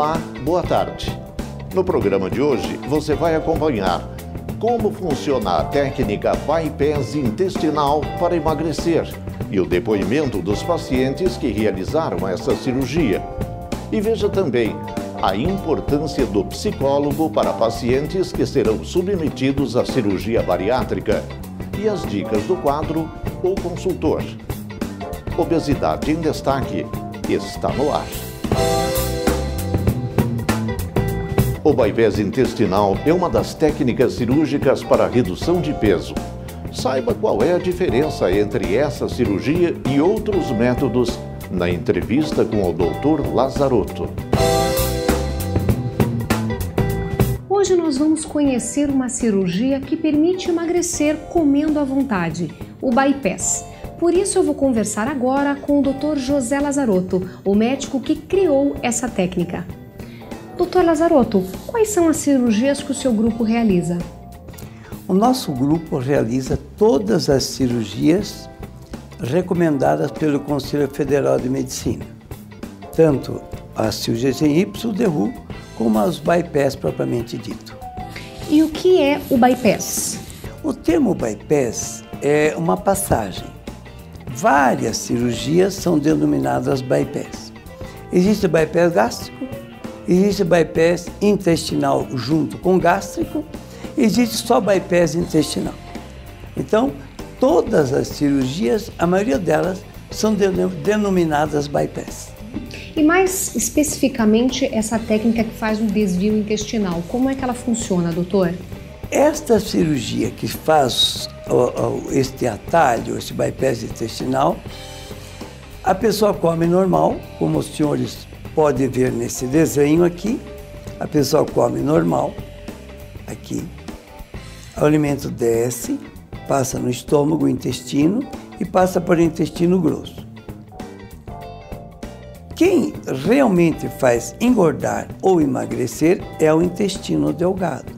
Olá, boa tarde. No programa de hoje, você vai acompanhar como funciona a técnica bypass intestinal para emagrecer e o depoimento dos pacientes que realizaram essa cirurgia. E veja também a importância do psicólogo para pacientes que serão submetidos à cirurgia bariátrica e as dicas do quadro O Consultor. Obesidade em Destaque está no ar. O bypass intestinal é uma das técnicas cirúrgicas para a redução de peso. Saiba qual é a diferença entre essa cirurgia e outros métodos na entrevista com o Dr. Lazarotto. Hoje nós vamos conhecer uma cirurgia que permite emagrecer comendo à vontade, o bypass. Por isso eu vou conversar agora com o Dr. José Lazarotto, o médico que criou essa técnica. Dr. Lazarotto, quais são as cirurgias que o seu grupo realiza? O nosso grupo realiza todas as cirurgias recomendadas pelo Conselho Federal de Medicina, tanto as cirurgias em YDRU como as bypass propriamente dito. E o que é o bypass? O termo bypass é uma passagem. Várias cirurgias são denominadas bypass. Existe o bypass gástrico, existe o bypass intestinal junto com gástrico, existe só bypass intestinal. Então, todas as cirurgias, a maioria delas, são denominadas bypass. E mais especificamente, essa técnica que faz o desvio intestinal, como é que ela funciona, doutor? Esta cirurgia que faz este atalho, este bypass intestinal, a pessoa come normal, como os senhores podem ver nesse desenho aqui, a pessoa come normal, aqui, o alimento desce, passa no estômago, o intestino e passa para o intestino grosso. Quem realmente faz engordar ou emagrecer é o intestino delgado.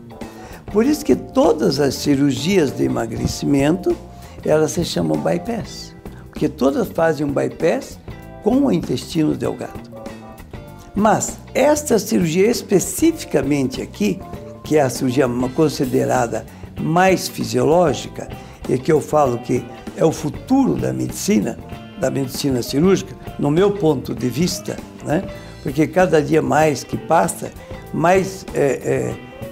Por isso que todas as cirurgias de emagrecimento, elas se chamam bypass, porque todas fazem um bypass com o intestino delgado. Mas esta cirurgia especificamente aqui, que é a cirurgia considerada mais fisiológica, e que eu falo que é o futuro da medicina cirúrgica, no meu ponto de vista, né? Porque cada dia mais que passa, mais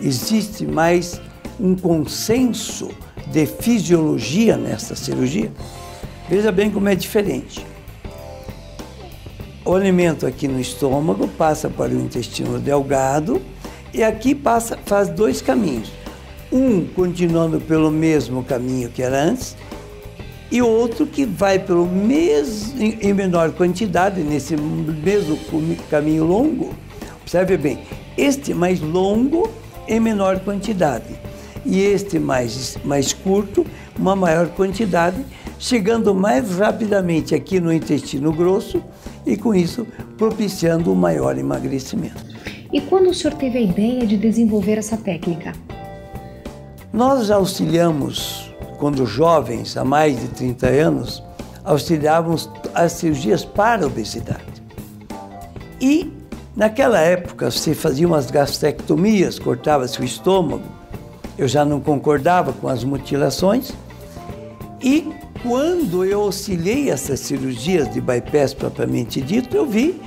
existe mais um consenso de fisiologia nessa cirurgia. Veja bem como é diferente. O alimento aqui no estômago passa para o intestino delgado e aqui faz dois caminhos. Um continuando pelo mesmo caminho que era antes e outro que vai pelo mesmo, em menor quantidade, nesse mesmo caminho longo. Observe bem, este mais longo em menor quantidade e este mais curto, uma maior quantidade, chegando mais rapidamente aqui no intestino grosso e com isso propiciando um maior emagrecimento. E quando o senhor teve a ideia de desenvolver essa técnica? Nós auxiliamos, quando jovens, há mais de 30 anos, auxiliávamos as cirurgias para a obesidade. E naquela época se faziam umas gastrectomias, cortava-se o estômago, eu já não concordava com as mutilações e quando eu auxiliei essas cirurgias de bypass propriamente dito, eu vi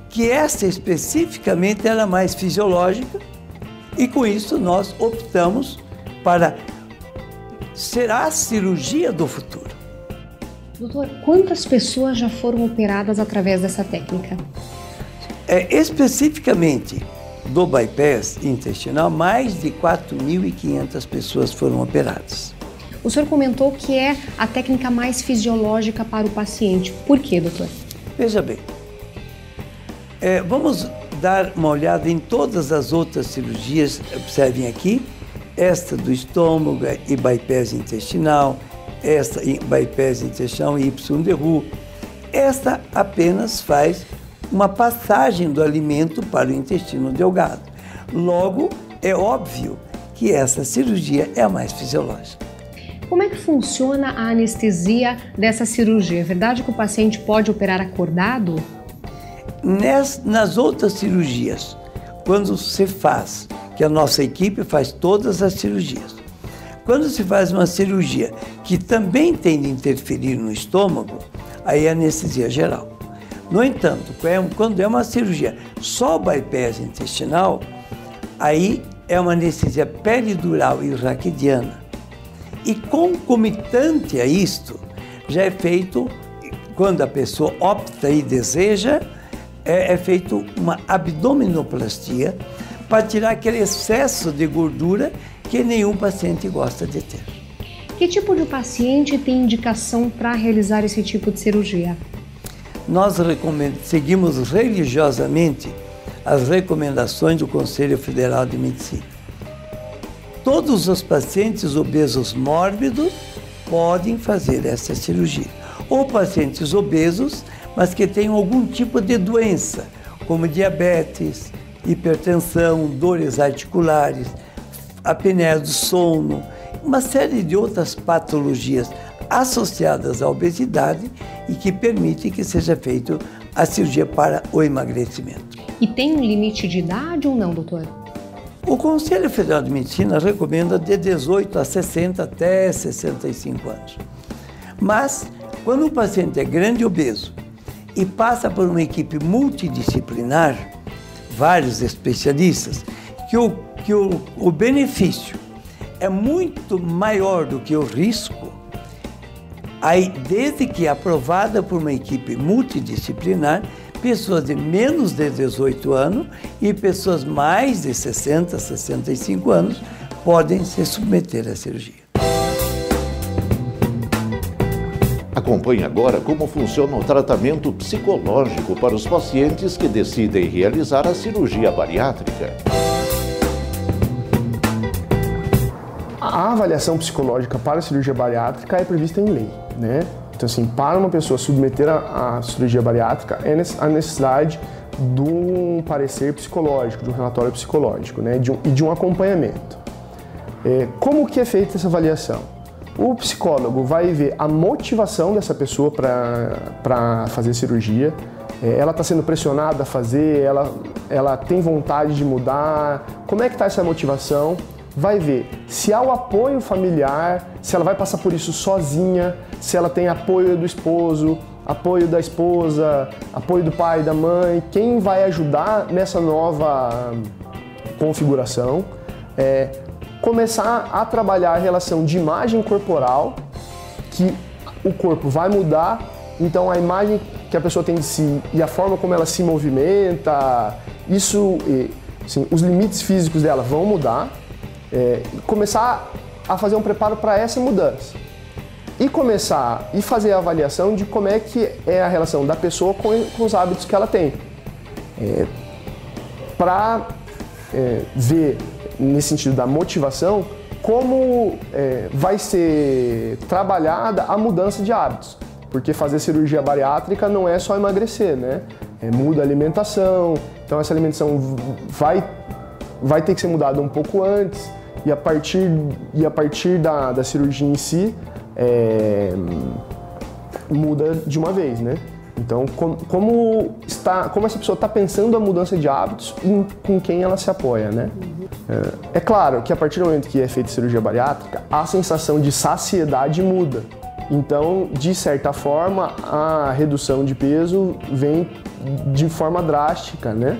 que essa especificamente era mais fisiológica e com isso nós optamos para ser a cirurgia do futuro. Doutor, quantas pessoas já foram operadas através dessa técnica? Especificamente do bypass intestinal, mais de 4.500 pessoas foram operadas. O senhor comentou que é a técnica mais fisiológica para o paciente. Por quê, doutor? Veja bem, vamos dar uma olhada em todas as outras cirurgias. Observem aqui, esta do estômago e bypass intestinal, esta bypass intestinal e YDRU. Esta apenas faz uma passagem do alimento para o intestino delgado. Logo, é óbvio que essa cirurgia é a mais fisiológica. Como é que funciona a anestesia dessa cirurgia? É verdade que o paciente pode operar acordado? Nas outras cirurgias, quando se faz, que a nossa equipe faz todas as cirurgias. Quando se faz uma cirurgia que também tem de interferir no estômago, aí é anestesia geral. No entanto, quando é uma cirurgia só bypass intestinal, aí é uma anestesia peridural e raquidiana. E concomitante a isto, já é feito, quando a pessoa opta e deseja, é feito uma abdominoplastia para tirar aquele excesso de gordura que nenhum paciente gosta de ter. Que tipo de paciente tem indicação para realizar esse tipo de cirurgia? Nós seguimos religiosamente as recomendações do Conselho Federal de Medicina. Todos os pacientes obesos mórbidos podem fazer essa cirurgia. Ou pacientes obesos, mas que tenham algum tipo de doença, como diabetes, hipertensão, dores articulares, apneia do sono, uma série de outras patologias associadas à obesidade e que permitem que seja feita a cirurgia para o emagrecimento. E tem um limite de idade ou não, doutor? O Conselho Federal de Medicina recomenda de 18 a 60 até 65 anos. Mas, quando o paciente é grande e obeso e passa por uma equipe multidisciplinar, vários especialistas, que o benefício é muito maior do que o risco, aí, desde que aprovada por uma equipe multidisciplinar, pessoas de menos de 18 anos e pessoas mais de 60, 65 anos podem se submeter à cirurgia. Acompanhe agora como funciona o tratamento psicológico para os pacientes que decidem realizar a cirurgia bariátrica. A avaliação psicológica para a cirurgia bariátrica é prevista em lei, né? Então, assim, para uma pessoa submeter a cirurgia bariátrica, é a necessidade de um parecer psicológico, de um relatório psicológico, né? E de um acompanhamento. Como que é feita essa avaliação? O psicólogo vai ver a motivação dessa pessoa para fazer cirurgia. Ela está sendo pressionada a fazer, ela tem vontade de mudar, como é que está essa motivação? Vai ver se há o apoio familiar, se ela vai passar por isso sozinha, se ela tem apoio do esposo, apoio da esposa, apoio do pai, da mãe, quem vai ajudar nessa nova configuração. Começar a trabalhar a relação de imagem corporal, que o corpo vai mudar, então a imagem que a pessoa tem de si e a forma como ela se movimenta, isso, assim, os limites físicos dela vão mudar. Começar a fazer um preparo para essa mudança e começar e fazer a avaliação de como é que é a relação da pessoa com os hábitos que ela tem, para ver, nesse sentido da motivação, como vai ser trabalhada a mudança de hábitos, porque fazer cirurgia bariátrica não é só emagrecer, né? Muda a alimentação, então essa alimentação vai ter que ser mudada um pouco antes. E a partir da cirurgia em si, muda de uma vez, né? Então, como essa pessoa está pensando a mudança de hábitos e com quem ela se apoia, né? É claro que a partir do momento que é feita a cirurgia bariátrica, a sensação de saciedade muda. Então, de certa forma, a redução de peso vem de forma drástica, né?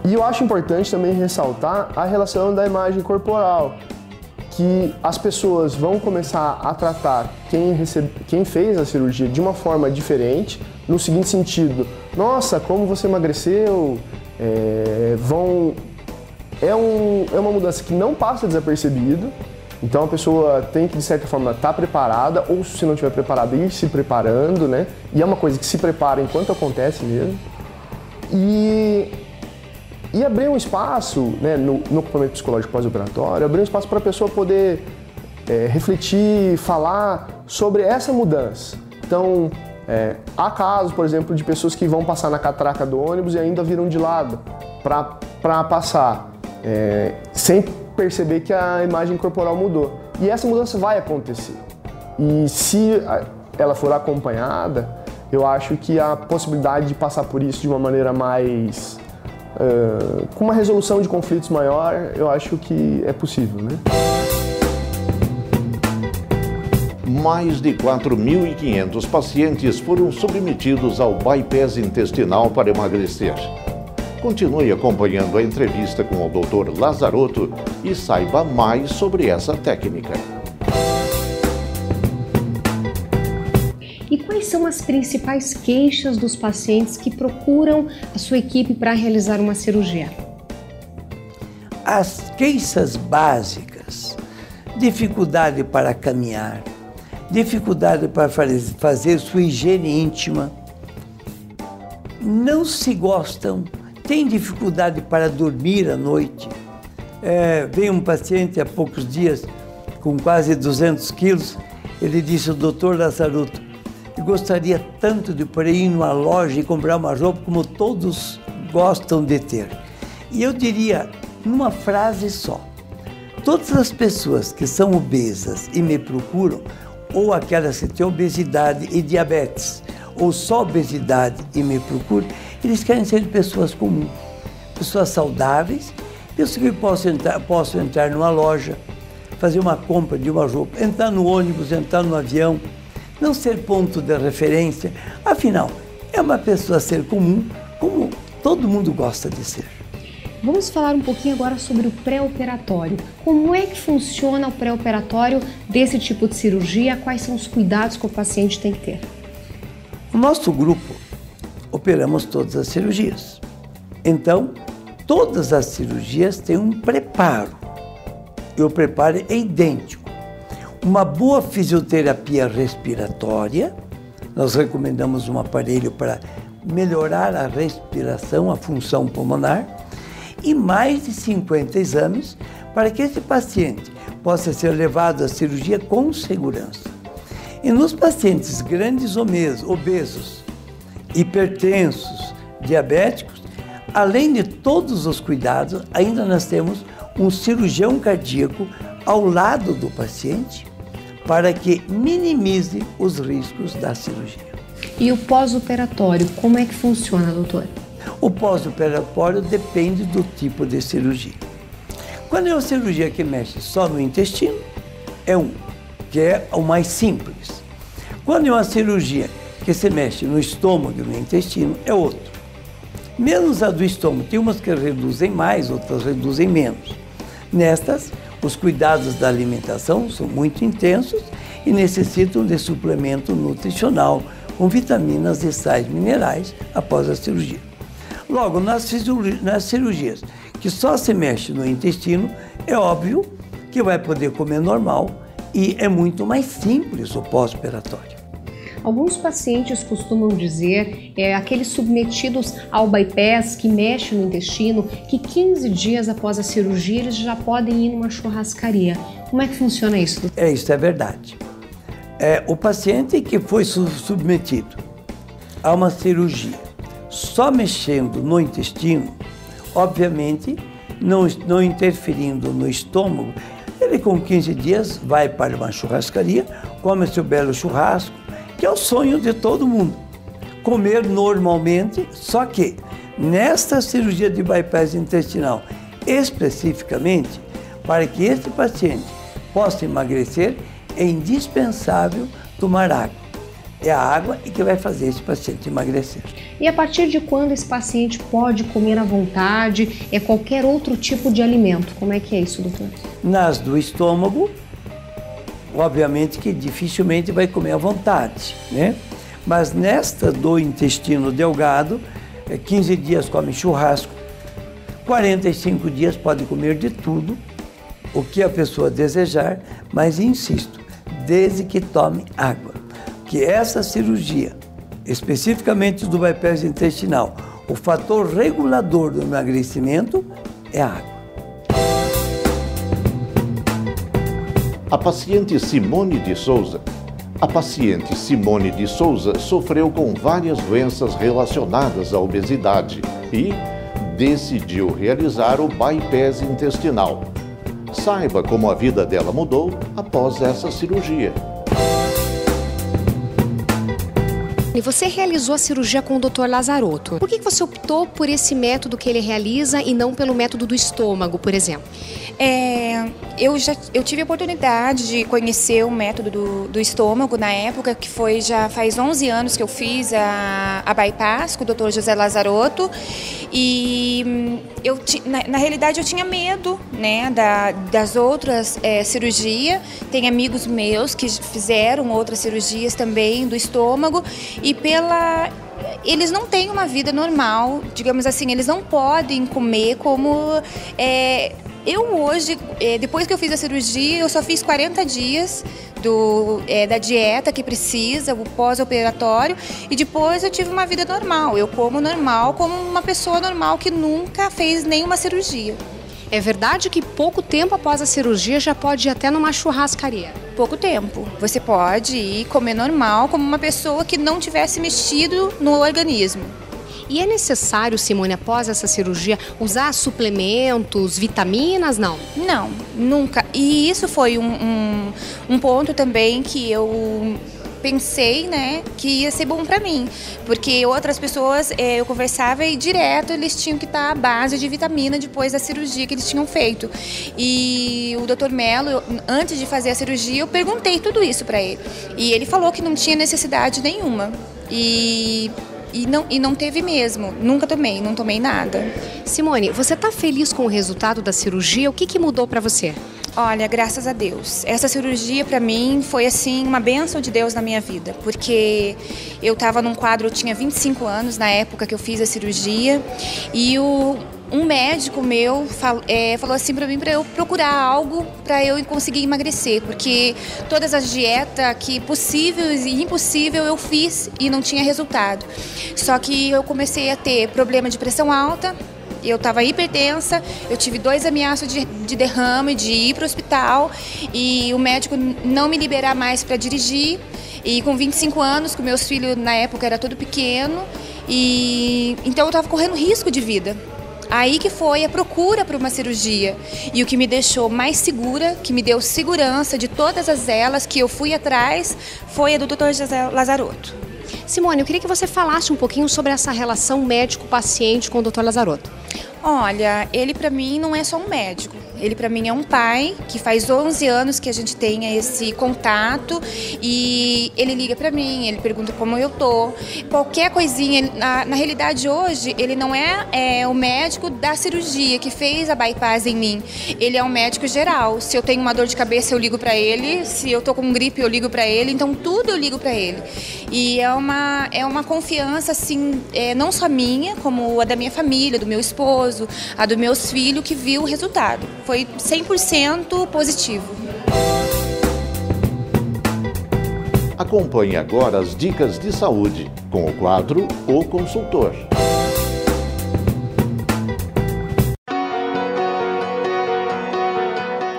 E eu acho importante também ressaltar a relação da imagem corporal, que as pessoas vão começar a tratar quem fez a cirurgia de uma forma diferente, no seguinte sentido: nossa, como você emagreceu, é uma mudança que não passa desapercebido, então a pessoa tem que, de certa forma, estar preparada, ou se não estiver preparada, ir se preparando, né? E é uma coisa que se prepara enquanto acontece mesmo. E abrir um espaço, né, no acompanhamento psicológico pós-operatório, abrir um espaço para a pessoa poder refletir, falar sobre essa mudança. Então, há casos, por exemplo, de pessoas que vão passar na catraca do ônibus e ainda viram de lado para passar, sem perceber que a imagem corporal mudou. E essa mudança vai acontecer. E se ela for acompanhada, eu acho que a possibilidade de passar por isso de uma maneira mais... com uma resolução de conflitos maior, eu acho que é possível, né? Mais de 4.500 pacientes foram submetidos ao bypass intestinal para emagrecer. Continue acompanhando a entrevista com o Dr. Lazarotto e saiba mais sobre essa técnica. E quais são as principais queixas dos pacientes que procuram a sua equipe para realizar uma cirurgia? As queixas básicas: dificuldade para caminhar, dificuldade para fazer sua higiene íntima, não se gostam, têm dificuldade para dormir à noite. Veio um paciente há poucos dias com quase 200 quilos, ele disse: o doutor Lazarotto, eu gostaria tanto de poder ir numa loja e comprar uma roupa como todos gostam de ter. E eu diria, numa frase só, todas as pessoas que são obesas e me procuram, ou aquelas que têm obesidade e diabetes, ou só obesidade e me procuram, eles querem ser pessoas comuns, pessoas saudáveis, pessoas que possam entrar numa loja, fazer uma compra de uma roupa, entrar no ônibus, entrar no avião, não ser ponto de referência. Afinal, é uma pessoa a ser comum, como todo mundo gosta de ser. Vamos falar um pouquinho agora sobre o pré-operatório. Como é que funciona o pré-operatório desse tipo de cirurgia? Quais são os cuidados que o paciente tem que ter? No nosso grupo, operamos todas as cirurgias. Então, todas as cirurgias têm um preparo. E o preparo é idêntico. Uma boa fisioterapia respiratória, nós recomendamos um aparelho para melhorar a respiração, a função pulmonar, e mais de 50 exames para que esse paciente possa ser levado à cirurgia com segurança. E nos pacientes grandes obesos, hipertensos, diabéticos, além de todos os cuidados, ainda nós temos um cirurgião cardíaco ao lado do paciente para que minimize os riscos da cirurgia. E o pós-operatório, como é que funciona, doutor? O pós-operatório depende do tipo de cirurgia. Quando é uma cirurgia que mexe só no intestino, é um, que é o mais simples. Quando é uma cirurgia que se mexe no estômago e no intestino, é outro. Menos a do estômago, tem umas que reduzem mais, outras reduzem menos. Nestas, os cuidados da alimentação são muito intensos e necessitam de suplemento nutricional com vitaminas e sais minerais após a cirurgia. Logo, nas cirurgias que só se mexe no intestino, é óbvio que vai poder comer normal e é muito mais simples o pós-operatório. Alguns pacientes costumam dizer, aqueles submetidos ao bypass que mexe no intestino, que 15 dias após a cirurgia eles já podem ir numa churrascaria. Como é que funciona isso, doutor? Isso é verdade. O paciente que foi submetido a uma cirurgia só mexendo no intestino, obviamente não interferindo no estômago, ele com 15 dias vai para uma churrascaria, come seu belo churrasco, que é o sonho de todo mundo, comer normalmente, só que nesta cirurgia de bypass intestinal, especificamente, para que esse paciente possa emagrecer, é indispensável tomar água. É a água que vai fazer esse paciente emagrecer. E a partir de quando esse paciente pode comer à vontade? É qualquer outro tipo de alimento? Como é que é isso, doutor? Nas do estômago, obviamente que dificilmente vai comer à vontade, né? Mas nesta do intestino delgado, 15 dias come churrasco, 45 dias pode comer de tudo, o que a pessoa desejar, mas insisto, desde que tome água. Que essa cirurgia, especificamente do bypass intestinal, o fator regulador do emagrecimento é a água. A paciente Simone de Souza sofreu com várias doenças relacionadas à obesidade e decidiu realizar o bypass intestinal. Saiba como a vida dela mudou após essa cirurgia. E você realizou a cirurgia com o Dr. Lazarotto. Por que você optou por esse método que ele realiza e não pelo método do estômago, por exemplo? Eu tive a oportunidade de conhecer o método do estômago na época, que já faz 11 anos que eu fiz a bypass com o Dr. José Lazarotto. E na realidade eu tinha medo, né, das outras cirurgias. Tem amigos meus que fizeram outras cirurgias também do estômago e eles não têm uma vida normal, digamos assim, eles não podem comer como eu hoje, depois que eu fiz a cirurgia, eu só fiz 40 dias da dieta que precisa, o pós-operatório, e depois eu tive uma vida normal. Eu como normal, como uma pessoa normal que nunca fez nenhuma cirurgia. É verdade que pouco tempo após a cirurgia já pode ir até numa churrascaria? Pouco tempo. Você pode ir comer normal, como uma pessoa que não tivesse mexido no organismo. E é necessário, Simone, após essa cirurgia, usar suplementos, vitaminas, não? Não, nunca. E isso foi um ponto também que eu pensei, né, que ia ser bom para mim, porque outras pessoas eu conversava e direto eles tinham que estar à base de vitamina depois da cirurgia que eles tinham feito. E o Dr. Mello, antes de fazer a cirurgia, eu perguntei tudo isso para ele e ele falou que não tinha necessidade nenhuma e não teve mesmo, nunca tomei, não tomei nada. Simone, você está feliz com o resultado da cirurgia? O que mudou para você? Olha, graças a Deus. Essa cirurgia para mim foi assim uma bênção de Deus na minha vida, porque eu estava num quadro, eu tinha 25 anos na época que eu fiz a cirurgia e um médico meu falou assim para mim para eu procurar algo para eu conseguir emagrecer, porque todas as dietas que possíveis e impossível eu fiz e não tinha resultado. Só que eu comecei a ter problema de pressão alta, eu estava hipertensa, eu tive 2 ameaços de derrame, de ir para o hospital e o médico não me liberar mais para dirigir. E com 25 anos, com meus filhos na época era todo pequeno, e então eu estava correndo risco de vida. Aí que foi a procura por uma cirurgia e o que me deixou mais segura, que me deu segurança de todas elas que eu fui atrás, foi a do Dr. José Lazarotto. Simone, eu queria que você falasse um pouquinho sobre essa relação médico-paciente com o Dr. Lazarotto. Olha, ele para mim não é só um médico. Ele para mim é um pai, que faz 11 anos que a gente tem esse contato e ele liga para mim, ele pergunta como eu tô. Qualquer coisinha, na realidade hoje ele não é o médico da cirurgia que fez a bypass em mim. Ele é um médico geral. Se eu tenho uma dor de cabeça eu ligo para ele, se eu tô com gripe eu ligo para ele, então tudo eu ligo para ele. E é uma confiança assim, não só minha, como a da minha família, do meu esposo, a dos meus filhos que viu o resultado. Foi 100% positivo. Acompanhe agora as dicas de saúde com o quadro O Consultor.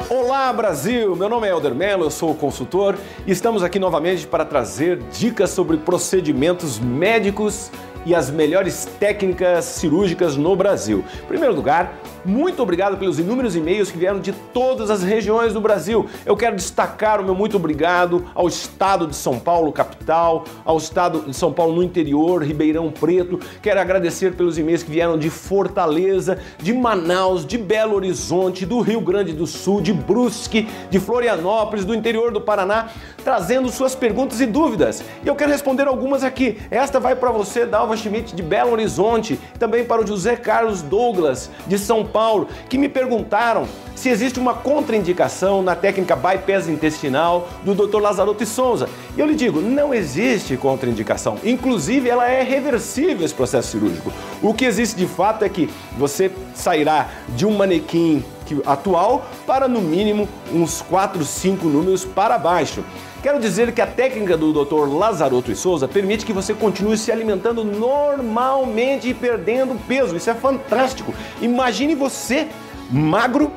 Olá Brasil, meu nome é Helder Mello, eu sou o consultor e estamos aqui novamente para trazer dicas sobre procedimentos médicos e as melhores técnicas cirúrgicas no Brasil. Em primeiro lugar, muito obrigado pelos inúmeros e-mails que vieram de todas as regiões do Brasil. Eu quero destacar o meu muito obrigado ao estado de São Paulo, capital, ao estado de São Paulo no interior, Ribeirão Preto. Quero agradecer pelos e-mails que vieram de Fortaleza, de Manaus, de Belo Horizonte, do Rio Grande do Sul, de Brusque, de Florianópolis, do interior do Paraná, trazendo suas perguntas e dúvidas. E eu quero responder algumas aqui. Esta vai para você, Dalva Schmidt, de Belo Horizonte, também para o José Carlos Douglas, de São Paulo, que me perguntaram se existe uma contraindicação na técnica bypass intestinal do Dr. Lazarotto e Souza. E eu lhe digo, não existe contraindicação. Inclusive, ela é reversível, esse processo cirúrgico. O que existe de fato é que você sairá de um manequim atual para, no mínimo, uns 4, 5 números para baixo. Quero dizer que a técnica do Dr. Lazarotto e Souza permite que você continue se alimentando normalmente e perdendo peso. Isso é fantástico. Imagine você magro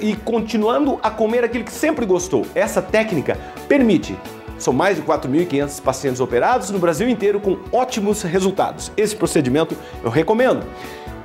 e continuando a comer aquilo que sempre gostou. Essa técnica permite. São mais de 4.500 pacientes operados no Brasil inteiro com ótimos resultados. Esse procedimento eu recomendo.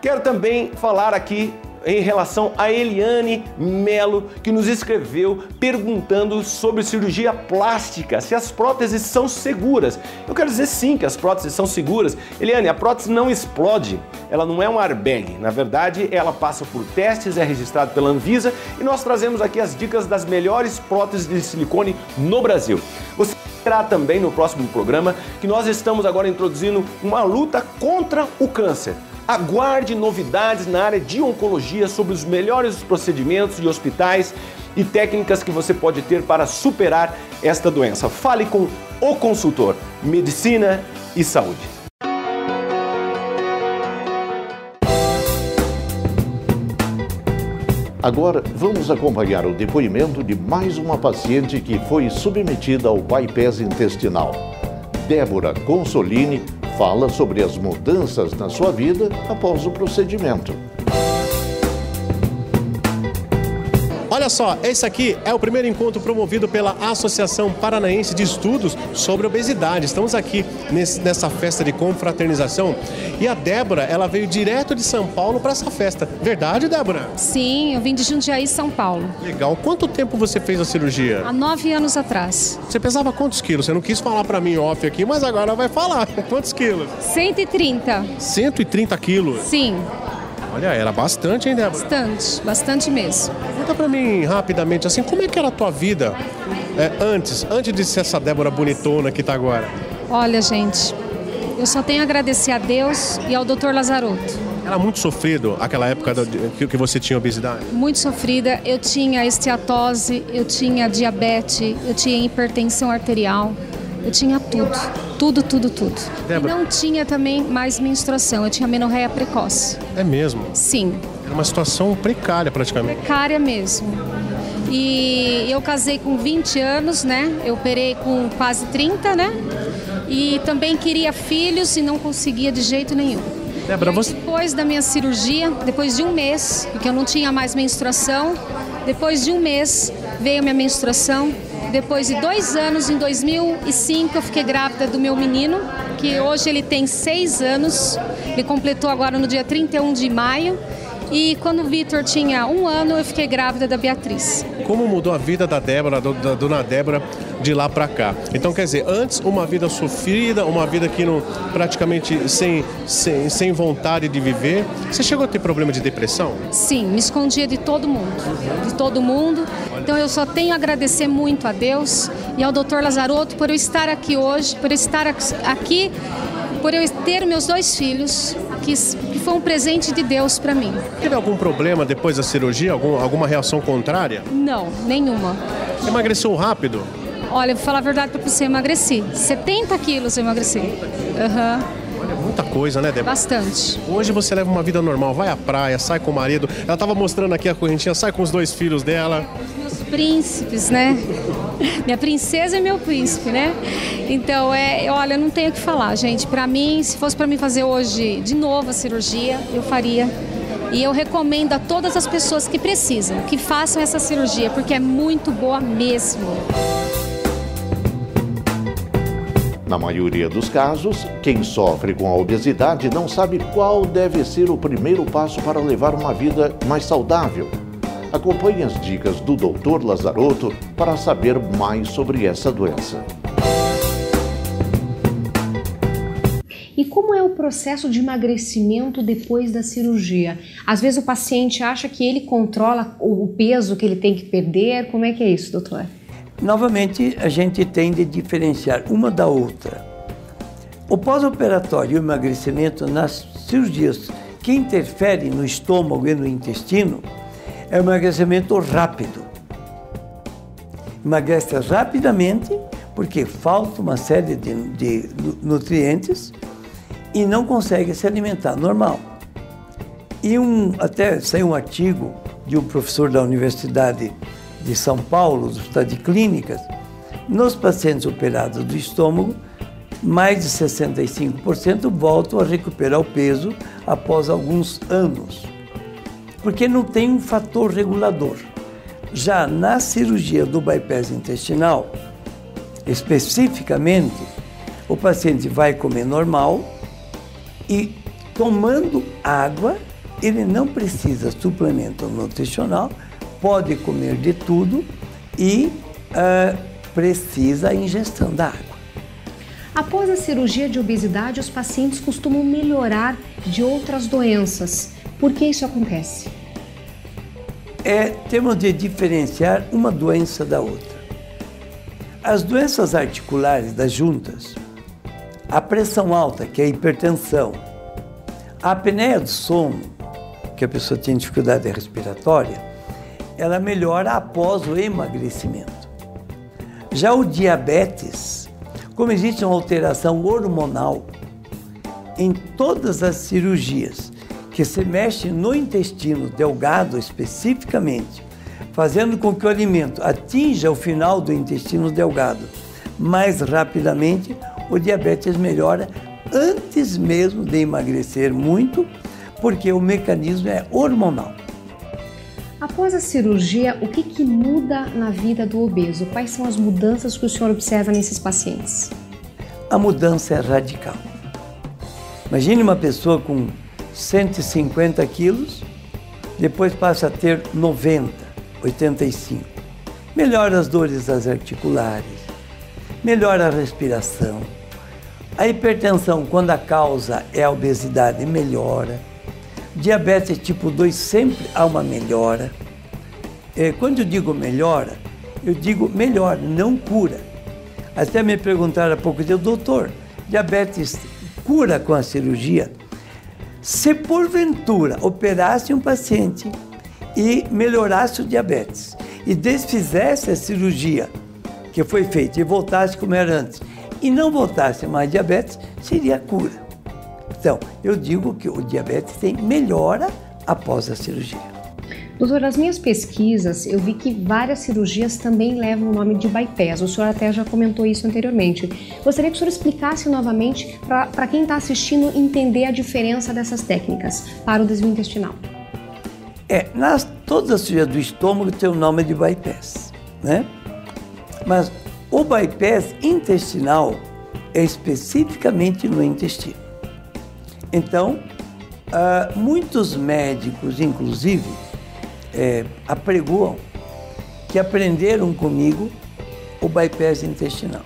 Quero também falar aqui em relação a Eliane Melo, que nos escreveu perguntando sobre cirurgia plástica, se as próteses são seguras. Eu quero dizer sim que as próteses são seguras. Eliane, a prótese não explode, ela não é um airbag. Na verdade, ela passa por testes, é registrada pela Anvisa e nós trazemos aqui as dicas das melhores próteses de silicone no Brasil. Você verá também no próximo programa que nós estamos agora introduzindo uma luta contra o câncer. Aguarde novidades na área de oncologia sobre os melhores procedimentos de hospitais e técnicas que você pode ter para superar esta doença. Fale com o consultor Medicina e Saúde. Agora vamos acompanhar o depoimento de mais uma paciente que foi submetida ao bypass intestinal. Débora Consolini fala sobre as mudanças na sua vida após o procedimento. Olha só, esse aqui é o primeiro encontro promovido pela Associação Paranaense de Estudos sobre Obesidade. Estamos aqui nessa festa de confraternização e a Débora, ela veio direto de São Paulo para essa festa. Verdade, Débora? Sim, eu vim de Jundiaí, São Paulo. Legal. Quanto tempo você fez a cirurgia? Há 9 anos atrás. Você pesava quantos quilos? Você não quis falar para mim off aqui, mas agora vai falar. Quantos quilos? 130. 130 quilos? Sim. Olha, era bastante, hein, Débora? Bastante mesmo. Conta pra mim rapidamente, assim, como é que era a tua vida antes de ser essa Débora bonitona que tá agora? Olha, gente, eu só tenho a agradecer a Deus e ao Dr. Lazaroto. Era muito sofrido aquela época que você tinha obesidade? Muito sofrida. Eu tinha esteatose, eu tinha diabetes, eu tinha hipertensão arterial. Eu tinha tudo. Débora. E não tinha também mais menstruação, eu tinha menorreia precoce. É mesmo? Sim. Era uma situação precária praticamente. Precária mesmo. E eu casei com 20 anos, né? Eu operei com quase 30, né? E também queria filhos e não conseguia de jeito nenhum. Débora, depois da minha cirurgia, depois de um mês, porque eu não tinha mais menstruação, depois de um mês veio minha menstruação. Depois de 2 anos, em 2005, eu fiquei grávida do meu menino, que hoje ele tem 6 anos. Ele completou agora no dia 31 de maio. E quando o Vitor tinha 1 ano, eu fiquei grávida da Beatriz. Como mudou a vida da Débora, da dona Débora, de lá pra cá? Então, quer dizer, antes uma vida sofrida, uma vida que não, praticamente sem vontade de viver. Você chegou a ter problema de depressão? Sim, me escondia de todo mundo. Então eu só tenho a agradecer muito a Deus e ao Dr. Lazaroto por eu estar aqui hoje, por eu ter meus 2 filhos, que foi um presente de Deus para mim. Teve algum problema depois da cirurgia? Alguma reação contrária? Não, nenhuma. Emagreceu rápido? Olha, vou falar a verdade para você, eu emagreci. 70 quilos eu emagreci. Olha, muita coisa, né, Débora? Bastante. Hoje você leva uma vida normal, vai à praia, sai com o marido. Ela estava mostrando aqui a correntinha, sai com os 2 filhos dela. Meus príncipes, né? Minha princesa e meu príncipe, né? Então, olha, eu não tenho o que falar, gente. Para mim, se fosse para mim fazer hoje de novo a cirurgia, eu faria. E eu recomendo a todas as pessoas que precisam, que façam essa cirurgia, porque é muito boa mesmo. Na maioria dos casos, quem sofre com a obesidade não sabe qual deve ser o primeiro passo para levar uma vida mais saudável. Acompanhe as dicas do Dr. Lazaroto para saber mais sobre essa doença. E como é o processo de emagrecimento depois da cirurgia? Às vezes o paciente acha que ele controla o peso que ele tem que perder. Como é que é isso, doutor? Novamente, a gente tem de diferenciar uma da outra. O pós-operatório e o emagrecimento nas cirurgias que interferem no estômago e no intestino é um emagrecimento rápido. Emagrece rapidamente porque falta uma série de nutrientes e não consegue se alimentar normal. E até saiu um artigo de um professor da Universidade de São Paulo, do Hospital de Clínicas, nos pacientes operados do estômago, mais de 65% voltam a recuperar o peso após alguns anos, porque não tem um fator regulador. Já na cirurgia do bypass intestinal, especificamente, o paciente vai comer normal e tomando água ele não precisa suplemento nutricional, pode comer de tudo e precisa a ingestão da água. Após a cirurgia de obesidade, os pacientes costumam melhorar de outras doenças. Por que isso acontece? Temos de diferenciar uma doença da outra. As doenças articulares das juntas, a pressão alta, que é a hipertensão, a apneia do sono, que a pessoa tem dificuldade respiratória, ela melhora após o emagrecimento. Já o diabetes, como existe uma alteração hormonal em todas as cirurgias que se mexe no intestino delgado especificamente, fazendo com que o alimento atinja o final do intestino delgado mais rapidamente, o diabetes melhora antes mesmo de emagrecer muito, porque o mecanismo é hormonal. Após a cirurgia, o que muda na vida do obeso? Quais são as mudanças que o senhor observa nesses pacientes? A mudança é radical. Imagine uma pessoa com 150 quilos, depois passa a ter 90, 85. Melhora as dores das articulares, melhora a respiração. A hipertensão, quando a causa é a obesidade, melhora. Diabetes tipo 2 sempre há uma melhora. Quando eu digo melhora, não cura. Até me perguntaram há pouco tempo, doutor, diabetes cura com a cirurgia? Se porventura operasse um paciente e melhorasse o diabetes e desfizesse a cirurgia que foi feita e voltasse como era antes e não voltasse mais diabetes, seria cura. Então, eu digo que o diabetes tem melhora após a cirurgia. Doutor, nas minhas pesquisas, eu vi que várias cirurgias também levam o nome de bypass. O senhor até já comentou isso anteriormente. Gostaria que o senhor explicasse novamente para quem está assistindo entender a diferença dessas técnicas para o desvio intestinal. Todas as cirurgias do estômago têm o nome de bypass, né? Mas o bypass intestinal é especificamente no intestino. Então, muitos médicos, inclusive, apregoam que aprenderam comigo o bypass intestinal.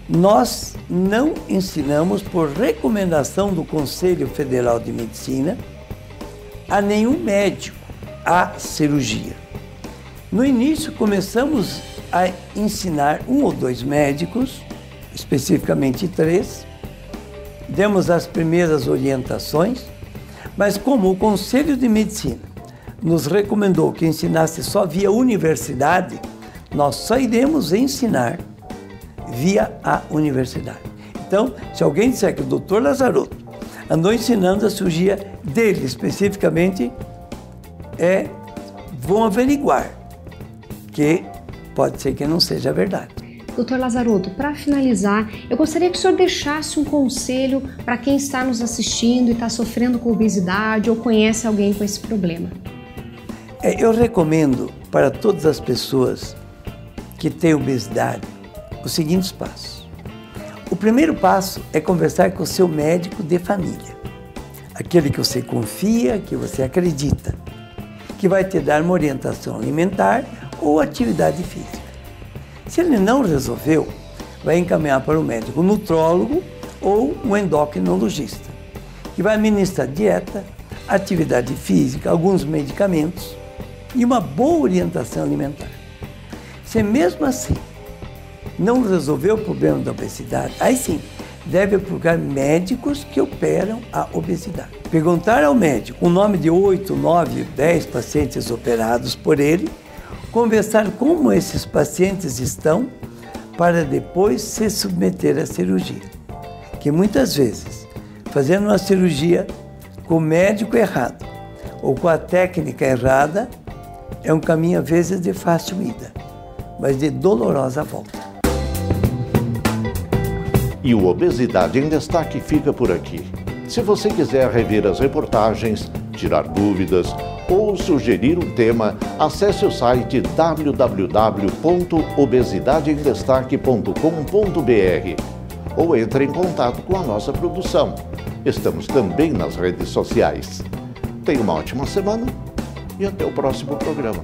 Nós não ensinamos, por recomendação do Conselho Federal de Medicina, a nenhum médico a cirurgia. No início, começamos a ensinar 1 ou 2 médicos, especificamente 3, demos as primeiras orientações, mas como o Conselho de Medicina nos recomendou que ensinasse só via universidade, nós só iremos ensinar via a universidade. Então, se alguém disser que o Dr. Lazarotto andou ensinando a cirurgia dele especificamente, vão averiguar, que pode ser que não seja verdade. Dr. Lazarotto, para finalizar, eu gostaria que o senhor deixasse um conselho para quem está nos assistindo e está sofrendo com obesidade ou conhece alguém com esse problema. Eu recomendo para todas as pessoas que têm obesidade os seguintes passos. O primeiro passo é conversar com o seu médico de família, aquele que você confia, que você acredita, que vai te dar uma orientação alimentar ou atividade física. Se ele não resolveu, vai encaminhar para o médico nutrólogo ou um endocrinologista, que vai administrar dieta, atividade física, alguns medicamentos e uma boa orientação alimentar. Se mesmo assim não resolveu o problema da obesidade, aí sim, deve procurar médicos que operam a obesidade. Perguntar ao médico o nome de 8, 9, 10 pacientes operados por ele, conversar como esses pacientes estão para depois se submeter à cirurgia. Que muitas vezes, fazendo uma cirurgia com o médico errado ou com a técnica errada, é um caminho às vezes de fácil ida, mas de dolorosa volta. E o Obesidade em Destaque fica por aqui. Se você quiser rever as reportagens, tirar dúvidas ou sugerir um tema, acesse o site www.obesidadeemdestaque.com.br ou entre em contato com a nossa produção. Estamos também nas redes sociais. Tenha uma ótima semana e até o próximo programa.